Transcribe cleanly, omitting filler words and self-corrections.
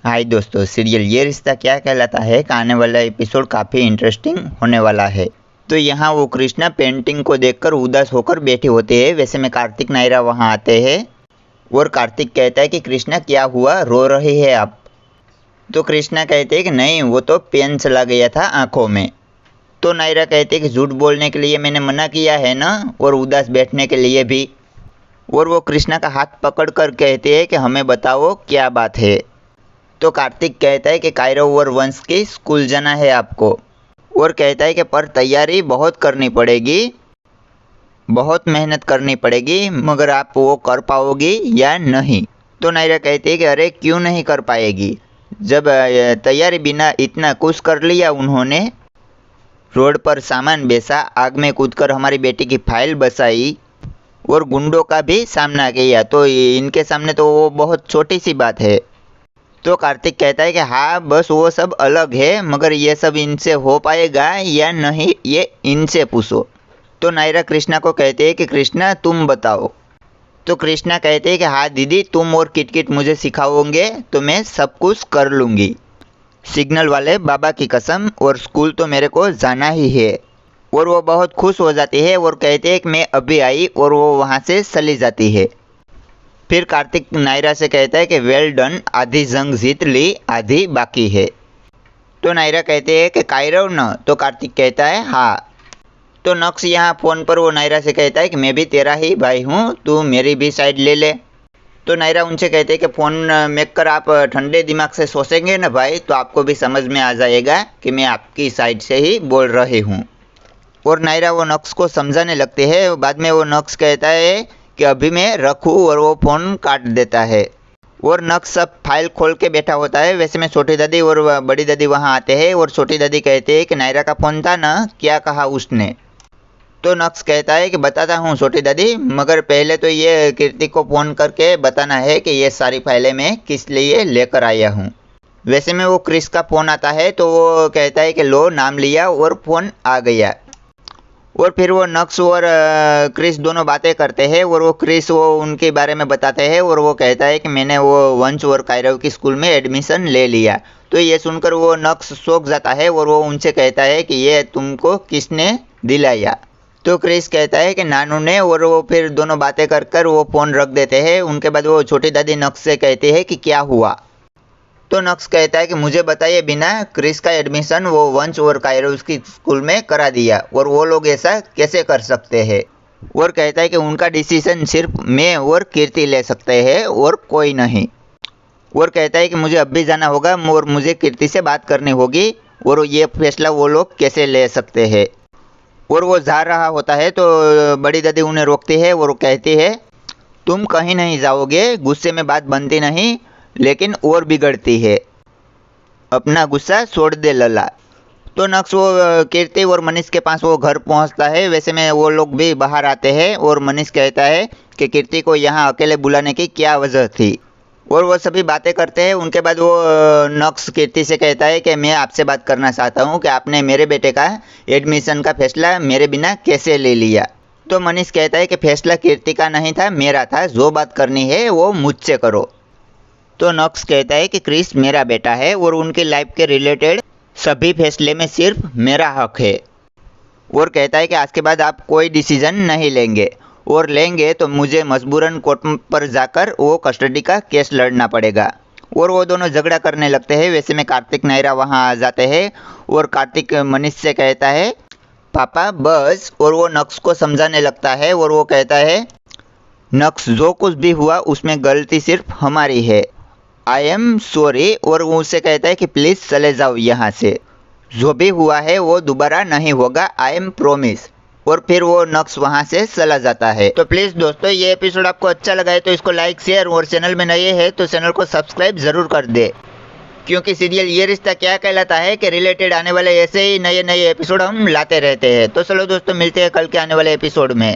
हाय दोस्तों, सीरियल ये रिश्ता क्या कहलाता है का आने वाला एपिसोड काफ़ी इंटरेस्टिंग होने वाला है। तो यहाँ वो कृष्णा पेंटिंग को देखकर उदास होकर बैठी होती है। वैसे में कार्तिक नायरा वहाँ आते हैं और कार्तिक कहता है कि कृष्णा क्या हुआ, रो रही है आप? तो कृष्णा कहते हैं कि नहीं, वो तो पेन चला गया था आँखों में। तो नायरा कहते हैं कि झूठ बोलने के लिए मैंने मना किया है ना, और उदास बैठने के लिए भी। और वो कृष्णा का हाथ पकड़ कर कहते हैं कि हमें बताओ क्या बात है। तो कार्तिक कहता है कि कायरव और वंश की स्कूल जाना है आपको, और कहता है कि पर तैयारी बहुत करनी पड़ेगी, बहुत मेहनत करनी पड़ेगी, मगर आप वो कर पाओगी या नहीं? तो नायरा कहती है कि अरे क्यों नहीं कर पाएगी, जब तैयारी बिना इतना कुछ कर लिया उन्होंने, रोड पर सामान बेचा, आग में कूदकर हमारी बेटी की फाइल बसाई और गुंडों का भी सामना किया, तो इनके सामने तो वो बहुत छोटी सी बात है। तो कार्तिक कहता है कि हाँ बस वो सब अलग है, मगर ये सब इनसे हो पाएगा या नहीं ये इनसे पूछो। तो नायरा कृष्णा को कहते हैं कि कृष्णा तुम बताओ। तो कृष्णा कहते हैं कि हाँ दीदी, तुम और किटकिट मुझे सिखाओगे तो मैं सब कुछ कर लूँगी, सिग्नल वाले बाबा की कसम, और स्कूल तो मेरे को जाना ही है। और वो बहुत खुश हो जाती है और कहते हैं कि मैं अभी आई, और वो वहाँ से चली जाती है। फिर कार्तिक नायरा से कहता है कि वेल डन, आधी जंग जीत ली, आधी बाकी है। तो नायरा कहते हैं कि कायरव न? तो कार्तिक कहता है हाँ। तो नक्श यहाँ फ़ोन पर वो नायरा से कहता है कि मैं भी तेरा ही भाई हूँ, तू मेरी भी साइड ले ले। तो नायरा उनसे कहते हैं कि फ़ोन मेक कर आप ठंडे दिमाग से सोचेंगे ना भाई, तो आपको भी समझ में आ जाएगा कि मैं आपकी साइड से ही बोल रही हूँ। और नायरा वो नक्श को समझाने लगते हैं। बाद में वो नक्श कहता है कि अभी मैं रखूँ, और वो फ़ोन काट देता है। और नक्श सब फाइल खोल के बैठा होता है। वैसे में छोटी दादी और बड़ी दादी वहाँ आते हैं, और छोटी दादी कहते हैं कि नायरा का फ़ोन था ना, क्या कहा उसने? तो नक्श कहता है कि बताता हूँ छोटी दादी, मगर पहले तो ये कीर्ति को फ़ोन करके बताना है कि ये सारी फाइलें मैं किस लिए लेकर आया हूँ। वैसे में वो क्रिस का फ़ोन आता है, तो वो कहता है कि लो नाम लिया और फ़ोन आ गया। और फिर वो नक्श और क्रिस दोनों बातें करते हैं, और वो क्रिस वो उनके बारे में बताते हैं, और वो कहता है कि मैंने वो वंश और कायरव की स्कूल में एडमिशन ले लिया। तो ये सुनकर वो नक्श शौक जाता है, और वो उनसे कहता है कि ये तुमको किसने दिलाया? तो क्रिस कहता है कि नानू ने, और वो फिर दोनों बातें कर कर वो फ़ोन रख देते हैं। उनके बाद वो छोटी दादी नक्श से कहती है कि क्या हुआ? तो नक्श कहता है कि मुझे बताइए बिना क्रिस का एडमिशन वो वंश और कायरव की स्कूल में करा दिया, और वो लोग ऐसा कैसे कर सकते हैं? और कहता है कि उनका डिसीजन सिर्फ मैं और कीर्ति ले सकते हैं और कोई नहीं। और कहता है कि मुझे अब भी जाना होगा और मुझे कीर्ति से बात करनी होगी, और ये फैसला वो लोग कैसे ले सकते हैं? और वो जा रहा होता है तो बड़ी दादी उन्हें रोकती है, और वो कहती है तुम कहीं नहीं जाओगे, गुस्से में बात बनती नहीं लेकिन और बिगड़ती है, अपना गुस्सा छोड़ दे लला। तो नक्श वो कीर्ति और मनीष के पास वो घर पहुंचता है। वैसे में वो लोग भी बाहर आते हैं, और मनीष कहता है कि कीर्ति को यहाँ अकेले बुलाने की क्या वजह थी, और वो सभी बातें करते हैं। उनके बाद वो नक्श कीर्ति से कहता है कि मैं आपसे बात करना चाहता हूँ कि आपने मेरे बेटे का एडमिशन का फैसला मेरे बिना कैसे ले लिया? तो मनीष कहता है कि फैसला कीर्ति का नहीं था, मेरा था, जो बात करनी है वो मुझसे करो। तो नक्श कहता है कि क्रिस मेरा बेटा है, और उनकी लाइफ के रिलेटेड सभी फैसले में सिर्फ मेरा हक है। और कहता है कि आज के बाद आप कोई डिसीजन नहीं लेंगे, और लेंगे तो मुझे मजबूरन कोर्ट पर जाकर वो कस्टडी का केस लड़ना पड़ेगा। और वो दोनों झगड़ा करने लगते हैं। वैसे में कार्तिक नायरा वहाँ आ जाते हैं, और कार्तिक मनीष से कहता है पापा बस, और वो नक्श को समझाने लगता है, और वो कहता है नक्श जो कुछ भी हुआ उसमें गलती सिर्फ हमारी है, आई एम सॉरी। और वो उससे कहता है कि प्लीज़ चले जाओ यहाँ से, जो भी हुआ है वो दोबारा नहीं होगा, आई एम प्रोमिस। और फिर वो नक्श वहाँ से चला जाता है। तो प्लीज़ दोस्तों, ये एपिसोड आपको अच्छा लगा है तो इसको लाइक शेयर, और चैनल में नए हैं तो चैनल को सब्सक्राइब ज़रूर कर दे, क्योंकि सीरियल ये रिश्ता क्या कहलाता है कि रिलेटेड आने वाले ऐसे ही नए नए एपिसोड हम लाते रहते हैं। तो चलो दोस्तों, मिलते हैं कल के आने वाले एपिसोड में।